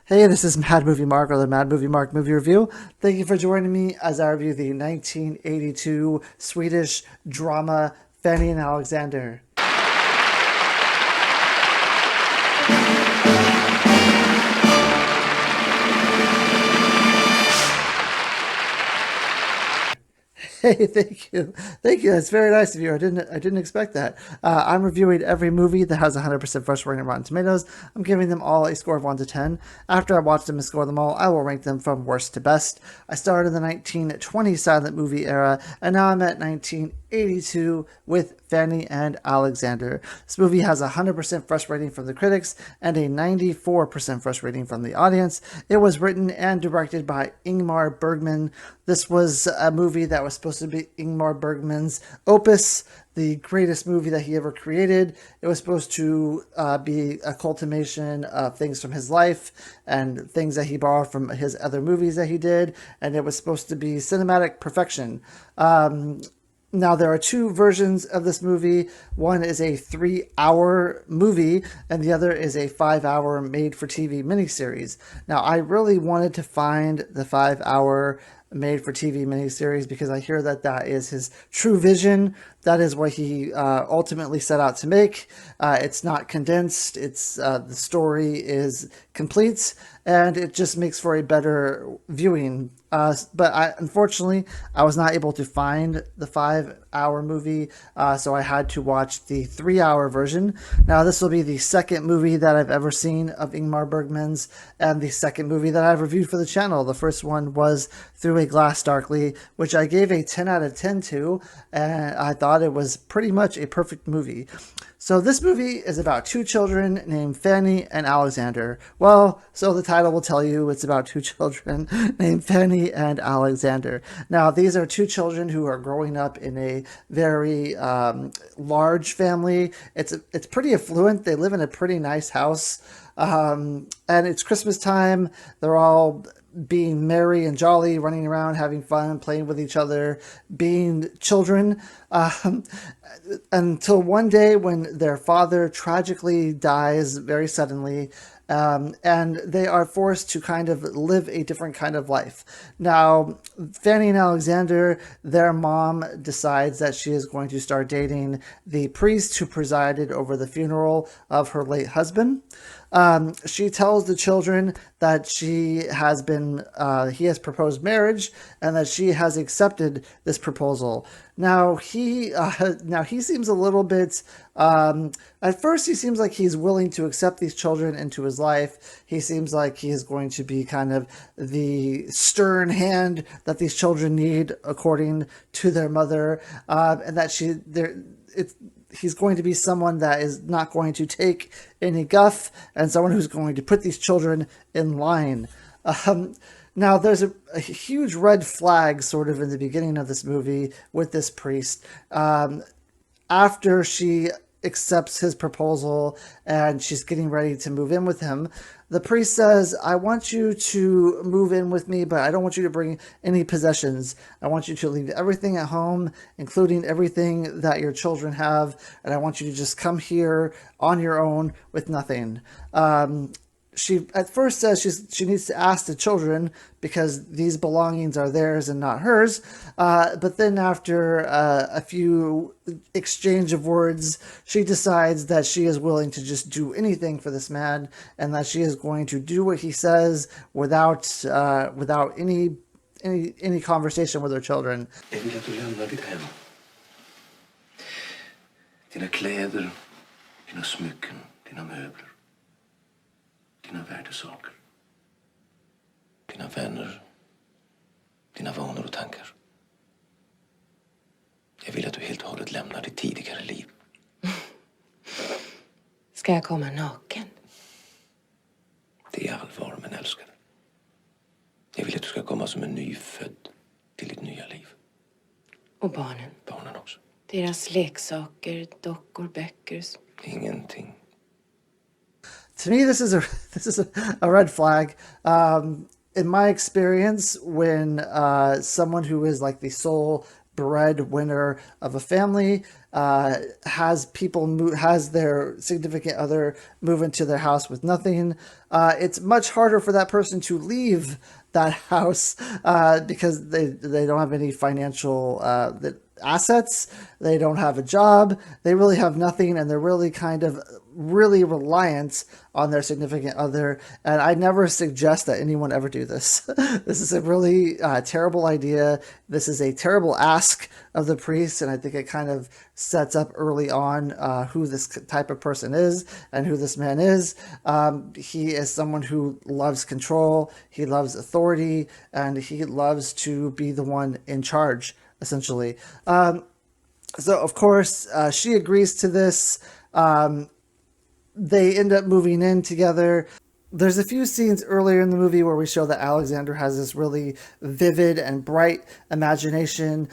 Hey, this is Mad Movie Mark, or the Mad Movie Mark movie review. Thank you for joining me as I review the 1982 Swedish drama Fanny and Alexander. Hey, thank you. That's very nice of you. I didn't expect that. I'm reviewing every movie that has 100% first rating on Rotten Tomatoes. I'm giving them all a score of 1 to 10. After I watch them and score them all, I will rank them from worst to best. I started in the 1920 silent movie era, and now I'm at 1982 with Fanny and Alexander. This movie has a 100% first rating from the critics and a 94% first rating from the audience. It was written and directed by Ingmar Bergman. This was a movie that was supposed to be Ingmar Bergman's opus, the greatest movie that he ever created. It was supposed to be a culmination of things from his life and things that he borrowed from his other movies that he did, and it was supposed to be cinematic perfection. Now, there are two versions of this movie. One is a 3-hour movie, and the other is a 5-hour made for TV miniseries. Now, I really wanted to find the 5-hour made for TV miniseries because I hear that that is his true vision. That is what he ultimately set out to make. It's not condensed. It's the story is complete, and it just makes for a better viewing. Unfortunately, I was not able to find the 5-hour movie, so I had to watch the 3-hour version. Now, this will be the second movie that I've ever seen of Ingmar Bergman's, and the second movie that I've reviewed for the channel. The first one was Through a Glass Darkly, which I gave a 10 out of 10 to, and I thought it was pretty much a perfect movie. So this movie is about two children named Fanny and Alexander. Well, so the title will tell you it's about two children named Fanny and Alexander. Now, these are two children who are growing up in a very large family. It's pretty affluent. They live in a pretty nice house. And it's Christmas time. They're all being merry and jolly, running around, having fun, playing with each other, being children, until one day when their father tragically dies very suddenly. And they are forced to kind of live a different kind of life. Now, Fanny and Alexander, their mom decides that she is going to start dating the priest who presided over the funeral of her late husband. She tells the children that he has proposed marriage and that she has accepted this proposal. Now he seems a little bit, at first he seems like he's willing to accept these children into his life. He seems like he is going to be kind of the stern hand that these children need according to their mother, and that he's going to be someone that is not going to take any guff and someone who's going to put these children in line. Now, there's a huge red flag sort of in the beginning of this movie with this priest. After she accepts his proposal and she's getting ready to move in with him, the priest says, I want you to move in with me, but I don't want you to bring any possessions. I want you to leave everything at home, including everything that your children have, and I want you to just come here on your own with nothing. She at first says she needs to ask the children because these belongings are theirs and not hers. But then after a few exchange of words, she decides that she is willing to just do anything for this man and that she is going to do what he says without any conversation with her children. Jag vill att du lämnar ditt hem. Dina kläder, dina smycken, dina möbler. Dina värdesaker. Dina vänner. Dina vanor och tankar. Jag vill att du helt och hållet lämnar ditt tidigare liv. Ska jag komma naken? Det är allvar, men älskade. Jag vill att du ska komma som en nyfödd till ditt nya liv. Och barnen? Barnen också. Deras leksaker, dockor, böcker. Ingenting. To me, this is a red flag. In my experience, when someone who is like the sole breadwinner of a family, has their significant other move into their house with nothing. It's much harder for that person to leave that house because they don't have any financial assets. They don't have a job. They really have nothing, and they're really kind of really reliant on their significant other. And I never suggest that anyone ever do this. This is a really terrible idea. This is a terrible ask of the priest, and I think it kind of sets up early on who this type of person is and who this man is. He is someone who loves control, he loves authority, and he loves to be the one in charge, essentially. So, of course, she agrees to this. They end up moving in together. There's a few scenes earlier in the movie where we show that Alexander has this really vivid and bright imagination.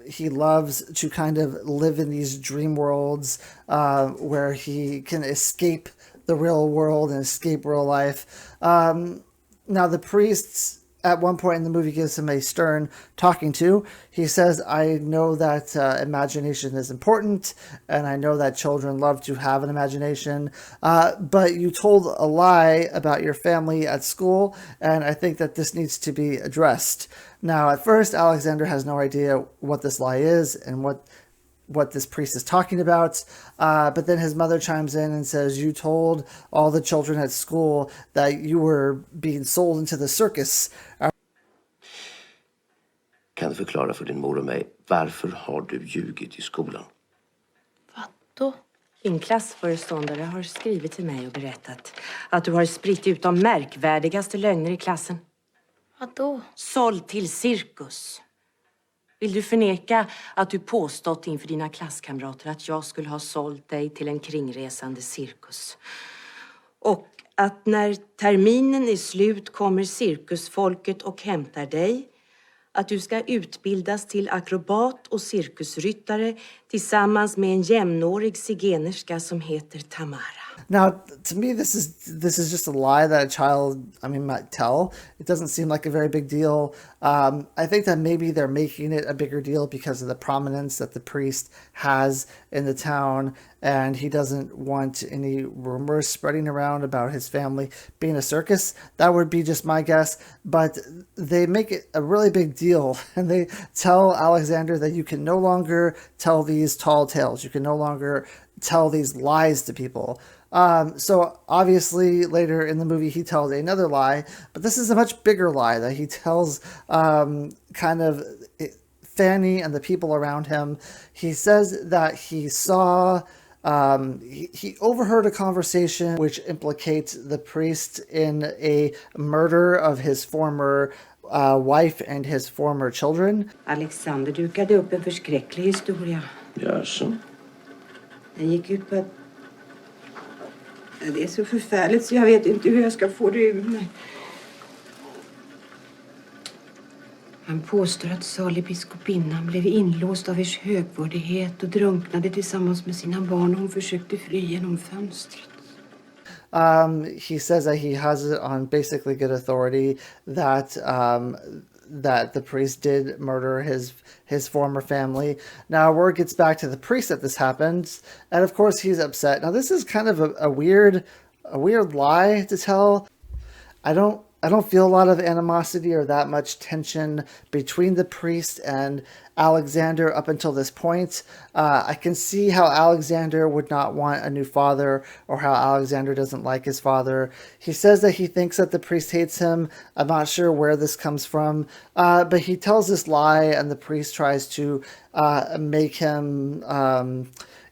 He loves to kind of live in these dream worlds where he can escape the real world and escape real life. Now, the priests at one point in the movie gives him a stern talking to. He says, I know that imagination is important, and I know that children love to have an imagination, but you told a lie about your family at school, and I think that this needs to be addressed. Now, at first, Alexander has no idea what this lie is and what this priest is talking about. But then his mother chimes in and says, you told all the children at school that you were being sold into the circus. Kan du förklara för din mor och mig, varför har du ljugit i skolan? Vadå? Din klassföreståndare har skrivit till mig och berättat att du har spritt ut de märkvärdigaste lögner i klassen. Vadå? Såld till cirkus. Vill du förneka att du påstått inför dina klasskamrater att jag skulle ha sålt dig till en kringresande cirkus? Och att när terminen är slut kommer cirkusfolket och hämtar dig? Att du ska utbildas till akrobat och cirkusryttare tillsammans med en jämnårig zigenerska som heter Tamara. Now, to me, this is just a lie that a child, might tell. It doesn't seem like a very big deal. I think that maybe they're making it a bigger deal because of the prominence that the priest has in the town, and he doesn't want any rumors spreading around about his family being a circus. That would be just my guess. But they make it a really big deal, and they tell Alexander that you can no longer tell these tall tales. You can no longer tell these lies to people. So obviously later in the movie he tells another lie, but this is a much bigger lie that he tells kind of Fanny and the people around him. He says that he saw he overheard a conversation which implicates the priest in a murder of his former wife and his former children. Alexander dukade upp en förskräcklig historia. Jaså? Den gick ut på att... Det är så förfärligt så jag vet inte hur jag ska få det ur mig. Han påstår att salig biskopinnan blev inlåst av ers högvördighet och drunknade tillsammans med sina barn och hon försökte fly genom fönstret. He says that he has it on basically good authority that that the priest did murder his former family. Now word gets back to the priest that this happens, and of course he's upset. Now this is kind of a weird lie to tell. I don't feel a lot of animosity or that much tension between the priest and Alexander up until this point. I can see how Alexander would not want a new father or how Alexander doesn't like his father. He says that he thinks that the priest hates him. I'm not sure where this comes from, but he tells this lie and the priest tries to make him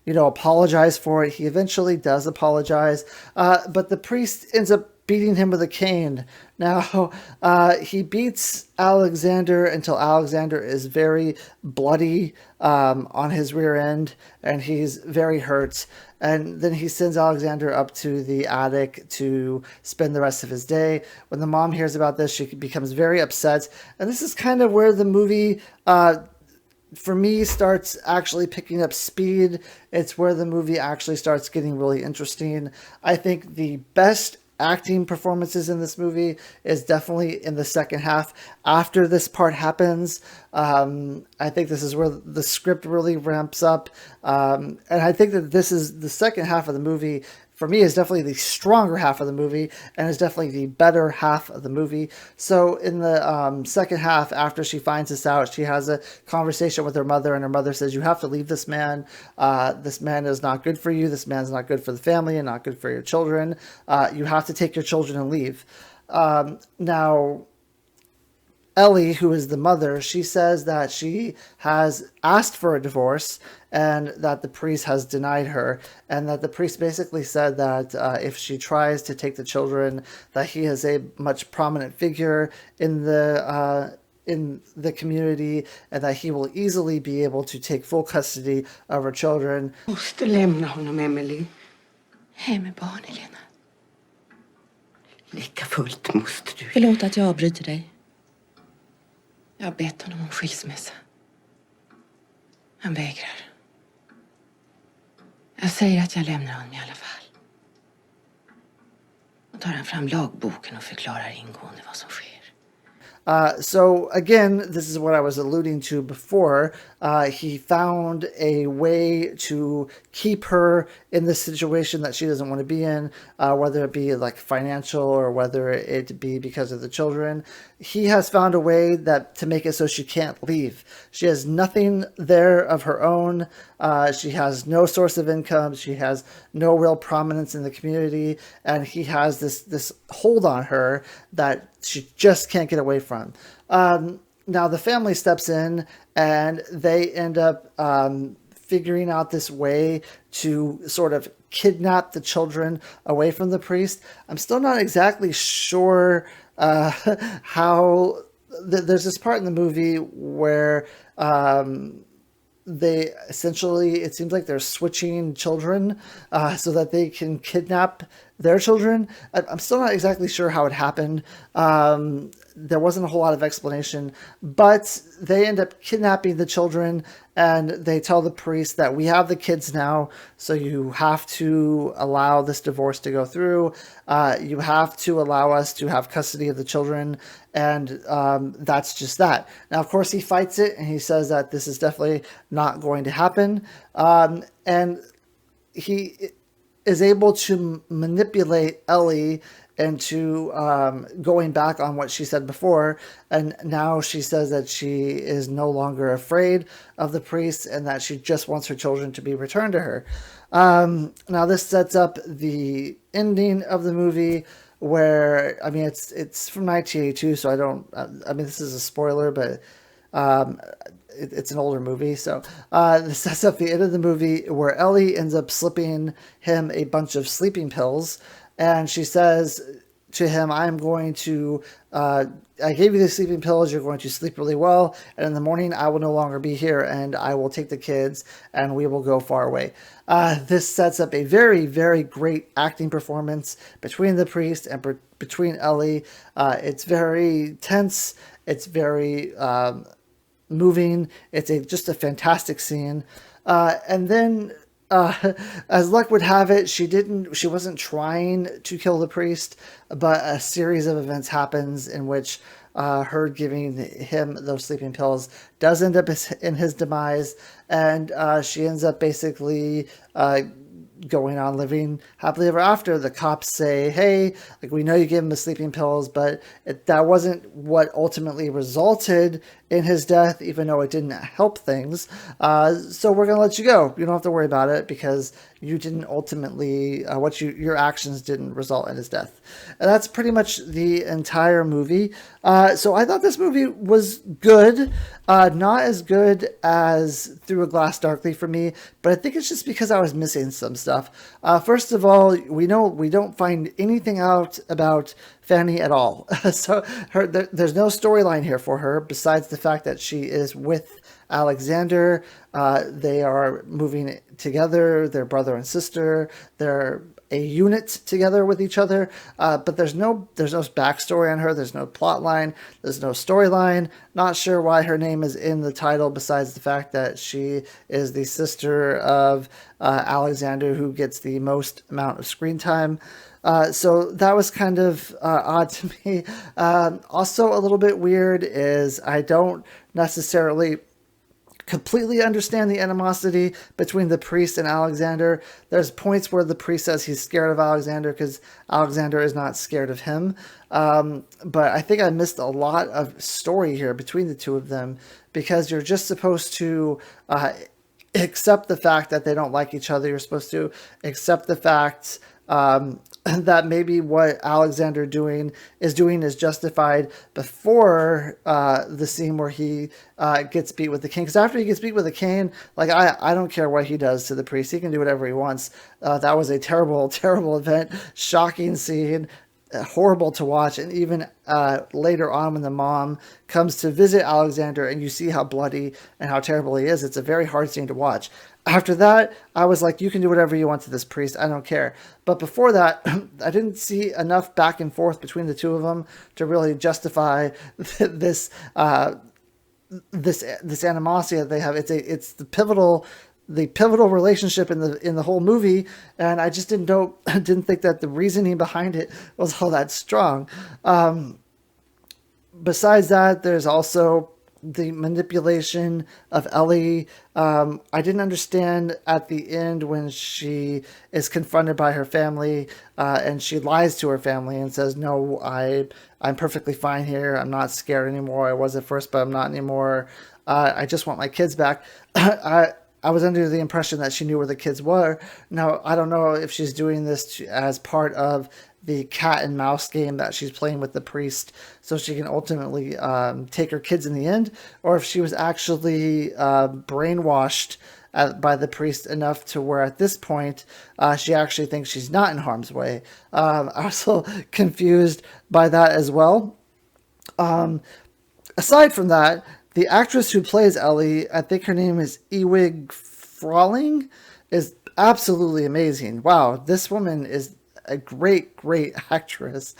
apologize for it. He eventually does apologize, but the priest ends up beating him with a cane. Now, he beats Alexander until Alexander is very bloody on his rear end, and he's very hurt. And then he sends Alexander up to the attic to spend the rest of his day. When the mom hears about this, she becomes very upset. And this is kind of where the movie... for me, starts actually picking up speed. It's where the movie actually starts getting really interesting. I think the best acting performances in this movie is definitely in the second half. After this part happens, I think this is where the script really ramps up. And I think that this is the second half of the movie. For me, is definitely the stronger half of the movie, and is definitely the better half of the movie. So in the second half, after she finds this out, she has a conversation with her mother, and her mother says, "You have to leave this man. This man is not good for you. This man's not good for the family, and not good for your children. You have to take your children and leave." Now, Ellie, who is the mother, she says that she has asked for a divorce and that the priest has denied her, and that the priest basically said that if she tries to take the children, that he is a much prominent figure in the community, and that he will easily be able to take full custody of her children. Måste lämna honom, Emily. Hem med barn, Helena. Lika fullt måste du. Förlåt att jag avbryter dig. Jag har bett honom om skilsmässa. Han vägrar. Jag säger att jag lämnar honom i alla fall. Och tar han fram lagboken och förklarar ingående vad som sker. So again, this is what I was alluding to before. He found a way to keep her in the situation that she doesn't want to be in, whether it be like financial or whether it be because of the children. He has found a way that to make it so she can't leave. She has nothing there of her own. She has no source of income. She has no real prominence in the community, and he has this hold on her that she just can't get away from. Now the family steps in, and they end up figuring out this way to sort of kidnap the children away from the priest. I'm still not exactly sure how. There's this part in the movie where they essentially, it seems like they're switching children so that they can kidnap their children. I'm still not exactly sure how it happened. There wasn't a whole lot of explanation, but they end up kidnapping the children, and they tell the priest that we have the kids now, so you have to allow this divorce to go through. You have to allow us to have custody of the children, and that's just that. Now, of course, he fights it, and he says that this is definitely not going to happen, and he is able to manipulate Ellie into going back on what she said before, and now she says that she is no longer afraid of the priest and that she just wants her children to be returned to her. Now this sets up the ending of the movie, where I mean it's from 1982, so I mean this is a spoiler, but it's an older movie, so this sets up the end of the movie where Ellie ends up slipping him a bunch of sleeping pills, and she says to him, "I'm going to, I gave you the sleeping pills, you're going to sleep really well, and in the morning I will no longer be here, and I will take the kids, and we will go far away." This sets up a very, very great acting performance between the priest and between Ellie. It's very tense, it's very moving, it's just a fantastic scene. And then as luck would have it, she wasn't trying to kill the priest, but a series of events happens in which her giving him those sleeping pills does end up in his demise, and she ends up basically going on living happily ever after. The cops say, "Hey, like, we know you gave him the sleeping pills, but that wasn't what ultimately resulted in his death, even though it didn't help things. So we're going to let you go. You don't have to worry about it because you didn't ultimately, your actions didn't result in his death." And that's pretty much the entire movie. So I thought this movie was good. Not as good as Through a Glass Darkly for me, but I think it's just because I was missing some stuff. First of all, we don't find anything out about Fanny at all. So there's no storyline here for her besides the fact that she is with Alexander. They are moving together. They're brother and sister. They're a unit together with each other. But there's no backstory on her. There's no plot line. There's no storyline. Not sure why her name is in the title, besides the fact that she is the sister of Alexander, who gets the most amount of screen time. So that was kind of odd to me. Also, a little bit weird is I don't necessarily completely understand the animosity between the priest and Alexander. There's points where the priest says he's scared of Alexander because Alexander is not scared of him. But I think I missed a lot of story here between the two of them, because you're just supposed to accept the fact that they don't like each other. You're supposed to accept the fact that maybe what Alexander is doing is justified before the scene where he gets beat with the cane. Because after he gets beat with a cane, like I don't care what he does to the priest. He can do whatever he wants. That was a terrible, terrible event, shocking scene, horrible to watch. And even later on, when the mom comes to visit Alexander and you see how bloody and how terrible he is, it's a very hard scene to watch. After that, I was like, you can do whatever you want to this priest. I don't care. But before that, I didn't see enough back and forth between the two of them to really justify this this animosity that they have. It's the pivotal relationship in the whole movie, and I just didn't think that the reasoning behind it was all that strong. Besides that, there's also the manipulation of Ellie. I didn't understand at the end when she is confronted by her family, and she lies to her family and says, no, I'm perfectly fine here. I'm not scared anymore. I was at first, but I'm not anymore. I just want my kids back. I was under the impression that she knew where the kids were. Now, I don't know if she's doing this as part of the cat and mouse game that she's playing with the priest so she can ultimately take her kids in the end, or if she was actually brainwashed by the priest enough to where at this point she actually thinks she's not in harm's way. I was a little confused by that as well. Aside from that, the actress who plays Ellie, I think her name is Ewig Frawling, is absolutely amazing. Wow, this woman is a great, great actress.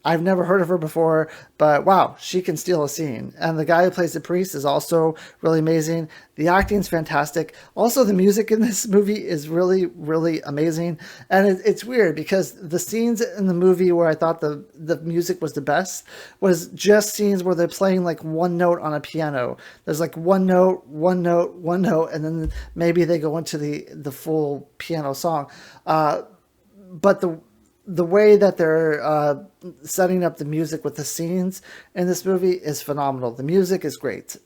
I've never heard of her before, but wow, she can steal a scene. And the guy who plays the priest is also really amazing. The acting's fantastic. Also, the music in this movie is really, really amazing. And it's weird because the scenes in the movie where I thought the music was the best was just scenes where they're playing like one note on a piano. There's like one note, one note, one note, and then maybe they go into the full piano song. But the way that they're setting up the music with the scenes in this movie is phenomenal. The music is great.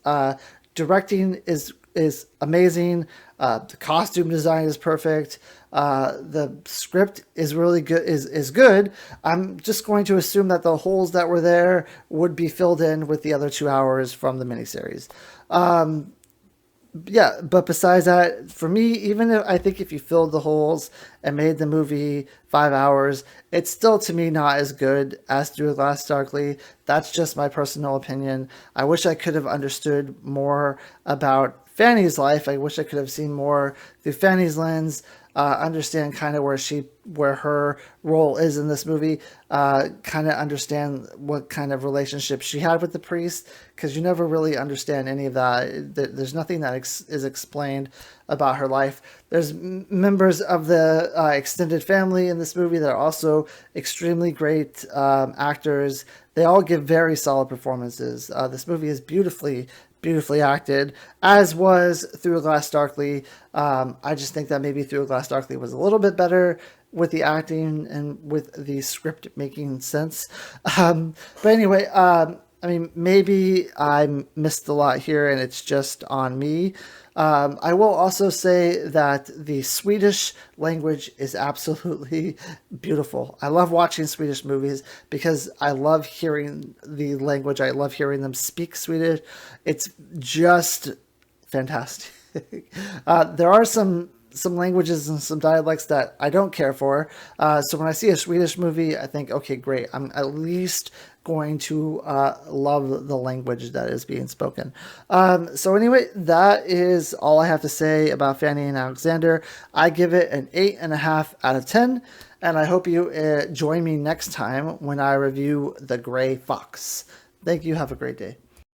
Directing is amazing. The costume design is perfect. The script is really good. Is good. I'm just going to assume that the holes that were there would be filled in with the other 2 hours from the miniseries. Yeah, but besides that, for me, even if I think if you filled the holes and made the movie 5 hours, it's still to me not as good as Through Glass Darkly. That's just my personal opinion. I wish I could have understood more about Fanny's life. I wish I could have seen more through Fanny's lens. Understand kind of where her role is in this movie, kind of understand what kind of relationship she had with the priest, because you never really understand any of that. There's nothing that is explained about her life. There's members of the extended family in this movie that are also extremely great actors. They all give very solid performances. This movie is beautifully acted, as was Through a Glass Darkly. I just think that maybe Through a Glass Darkly was a little bit better with the acting and with the script making sense. But anyway, I mean, maybe I missed a lot here and it's just on me. I will also say that the Swedish language is absolutely beautiful. I love watching Swedish movies because I love hearing the language. I love hearing them speak Swedish. It's just fantastic. There are some some languages and some dialects that I don't care for. So when I see a Swedish movie, I think, okay, great. I'm at least going to love the language that is being spoken. So anyway, that is all I have to say about Fanny and Alexander. I give it an 8.5 out of 10, and I hope you join me next time when I review The Gray Fox. Thank you. Have a great day.